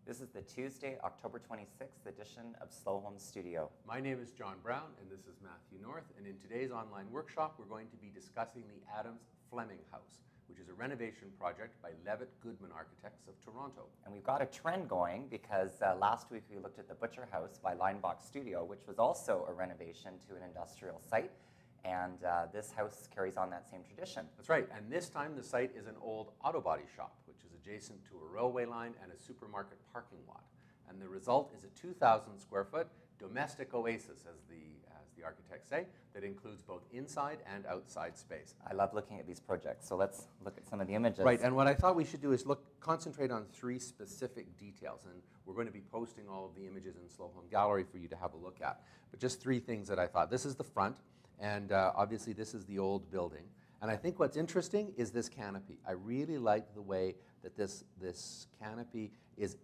This is the Tuesday, October 26th edition of Slow Home Studio. My name is John Brown, and this is Matthew North, and in today's online workshop, we're going to be discussing the Adams Fleming House, which is a renovation project by Levitt Goodman Architects of Toronto. And we've got a trend going because last week we looked at the Butcher House by Linebox Studio, which was also a renovation to an industrial site. And this house carries on that same tradition. That's right, and this time the site is an old auto body shop, which is adjacent to a railway line and a supermarket parking lot. And the result is a 2,000 square foot domestic oasis, as the architects say, that includes both inside and outside space. I love looking at these projects, so let's look at some of the images. Right, and what I thought we should do is concentrate on three specific details, and we're going to be posting all of the images in Slow Home Gallery for you to have a look at. But just three things that I thought. This is the front. And obviously this is the old building. And I think what's interesting is this canopy. I really like the way that this canopy has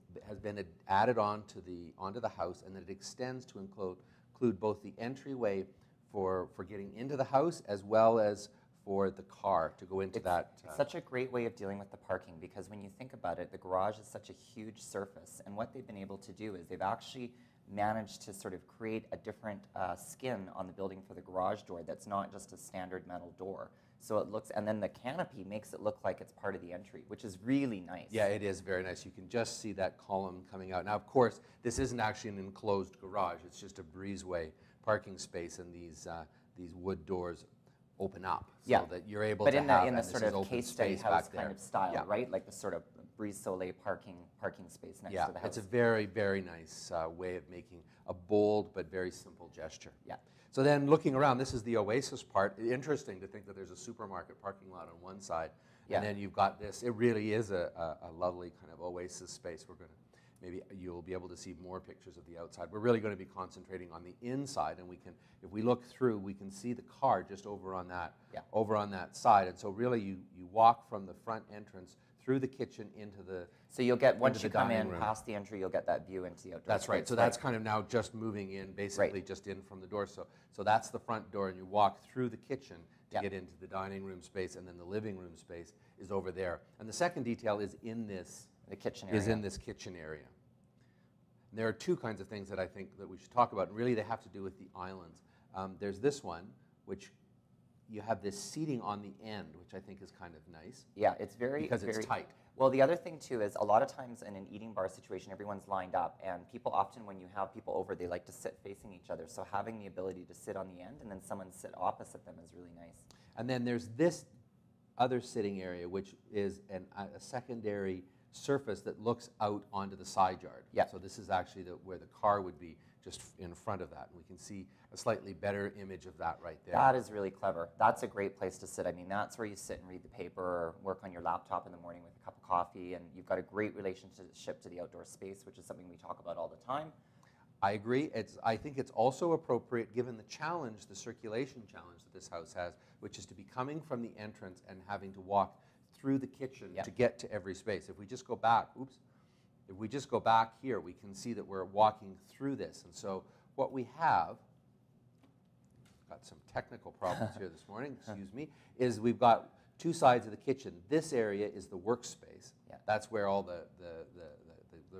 been added onto the house, and that it extends to include both the entryway for getting into the house as well as for the car to go into that. It's such a great way of dealing with the parking, because when you think about it, the garage is such a huge surface, and what they've been able to do is they've actually managed to sort of create a different skin on the building for the garage door that's not just a standard metal door. So it looks, and then the canopy makes it look like it's part of the entry, which is really nice. Yeah, it is very nice. You can just see that column coming out. Now, of course, this isn't actually an enclosed garage. It's just a breezeway parking space, and these wood doors open up so that you're able to have, but in the sort of case study house kind of style, right? Like the sort of Brise Soleil parking space next to the house. It's a very, very nice way of making a bold but very simple gesture. Yeah. So then looking around, this is the Oasis part. Interesting to think that there's a supermarket parking lot on one side, and then you've got this. It really is a lovely kind of Oasis space. We're going to, maybe you'll be able to see more pictures of the outside. We're really going to be concentrating on the inside, and we can, if we look through, we can see the car just over on that side. And so really you walk from the front entrance through the kitchen into the So you'll get, once you come in past the entry, you'll get that view into the outdoor That's right. So that's kind of now just moving in, basically just in from the door. So that's the front door, and you walk through the kitchen to get into the dining room space, and then the living room space is over there. And the second detail is in this kitchen area. And there are two kinds of things that I think that we should talk about, and really they have to do with the islands. There's this one, which you have this seating on the end, which I think is kind of nice. Yeah, it's because it's tight. Well, the other thing too is a lot of times in an eating bar situation, everyone's lined up, and people often, when you have people over, they like to sit facing each other. So having the ability to sit on the end and then someone sit opposite them is really nice. And then there's this other sitting area, which is a secondary surface that looks out onto the side yard. Yeah. So this is actually where the car would be, just in front of that. And we can see a slightly better image of that right there. That is really clever. That's a great place to sit. I mean, that's where you sit and read the paper or work on your laptop in the morning with a cup of coffee, and you've got a great relationship to the outdoor space, which is something we talk about all the time. I agree. I think it's also appropriate given the challenge, the circulation challenge that this house has, which is to be coming from the entrance and having to walk through the kitchen to get to every space. If we just go back, if we just go back here, we can see that we're walking through this. And so what we have, got some technical problems here this morning, excuse me, is we've got two sides of the kitchen. This area is the workspace. Yeah. That's where all the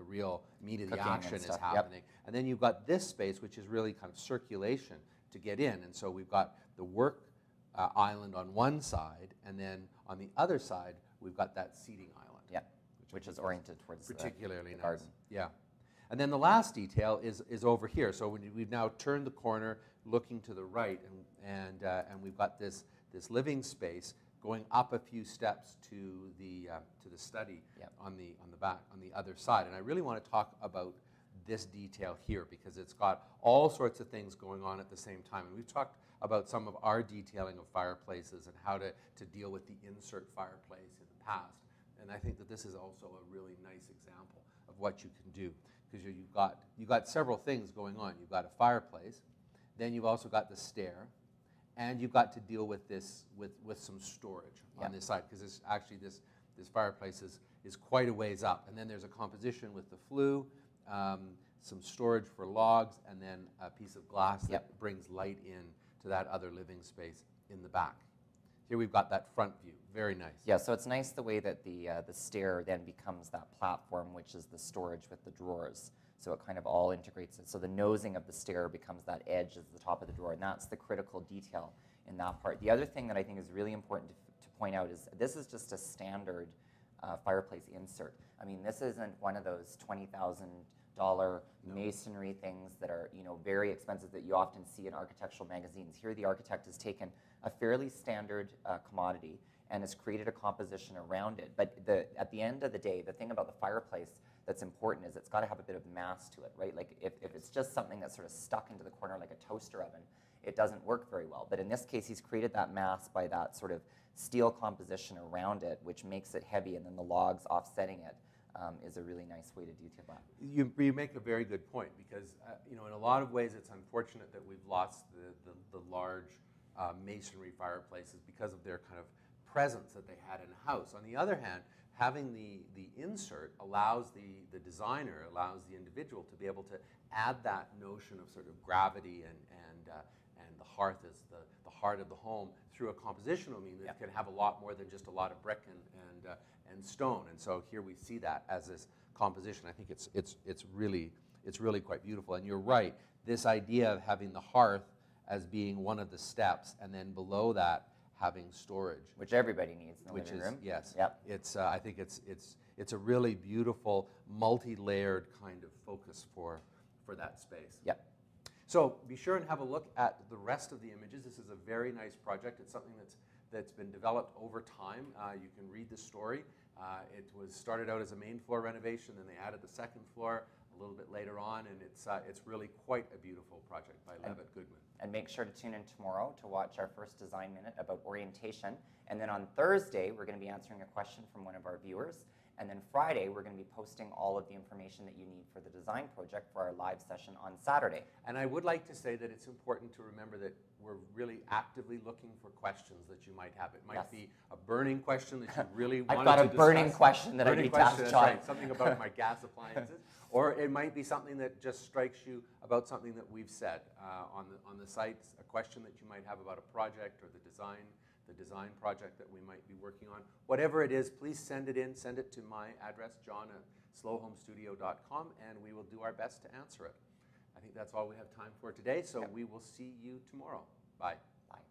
real meat of the action is happening. Yep. And then you've got this space, which is really kind of circulation to get in. And so we've got the work island on one side, and then on the other side, we've got that seating island. Yeah. Which is oriented towards particularly the garden. Nice. Yeah. And then the last detail is over here. So we've now turned the corner, looking to the right, and we've got this living space going up a few steps to the study on the back, on the other side. And I really want to talk about this detail here, because it's got all sorts of things going on at the same time. And we've talked about some of our detailing of fireplaces and how to deal with the insert fireplace in the past. And I think that this is also a really nice example of what you can do, because you've got several things going on. You've got a fireplace, then you've also got the stair, and you've got to deal with this with some storage on this side, because this fireplace is quite a ways up. And then there's a composition with the flue, some storage for logs, and then a piece of glass that brings light in to that other living space in the back. here we've got that front view. Very nice. Yeah, so it's nice the way that the stair then becomes that platform, which is the storage with the drawers. So it kind of all integrates it. So the nosing of the stair becomes that edge as the top of the drawer, and that's the critical detail in that part. The other thing that I think is really important to point out is this is just a standard fireplace insert. I mean, this isn't one of those $20,000 masonry things that are, you know, very expensive that you often see in architectural magazines. Here the architect has taken a fairly standard commodity and has created a composition around it. But at the end of the day, the thing about the fireplace that's important is it's got to have a bit of mass to it, right? Like if it's just something that's sort of stuck into the corner like a toaster oven, it doesn't work very well. But in this case, he's created that mass by that sort of steel composition around it, which makes it heavy, and then the logs offsetting it is a really nice way to detail that. You make a very good point, because you know, in a lot of ways it's unfortunate that we've lost the large masonry fireplaces because of their kind of presence that they had in a house. On the other hand, having the insert allows the designer, allows the individual to be able to add that notion of sort of gravity and the hearth is the heart of the home through a compositional mean that can have a lot more than just a lot of brick and stone. And so here we see that as this composition. I think it's really quite beautiful. And you're right, this idea of having the hearth as being one of the steps, and then below that having storage, which everybody needs in the living room. Yes. Yep. It's I think it's a really beautiful, multi-layered kind of focus for that space. Yep. So be sure and have a look at the rest of the images. This is a very nice project. It's something that's been developed over time. You can read the story. It was started out as a main floor renovation, then they added the second floor a little bit later on, and it's really quite a beautiful project by Levitt Goodman. And make sure to tune in tomorrow to watch our first Design Minute about orientation. And then on Thursday, we're going to be answering a question from one of our viewers. And then Friday, we're going to be posting all of the information that you need for the design project for our live session on Saturday. And I would like to say that it's important to remember that we're really actively looking for questions that you might have. It might be a burning question that you really want to discuss. I've got a burning question that I need to ask John. Right. Something about my gas appliances. Or it might be something that just strikes you about something that we've said on the site, a question that you might have about a project or the design project that we might be working on. Whatever it is, please send it in. Send it to my address, john@slowhomestudio.com, and we will do our best to answer it. I think that's all we have time for today, so we will see you tomorrow. Bye. Bye.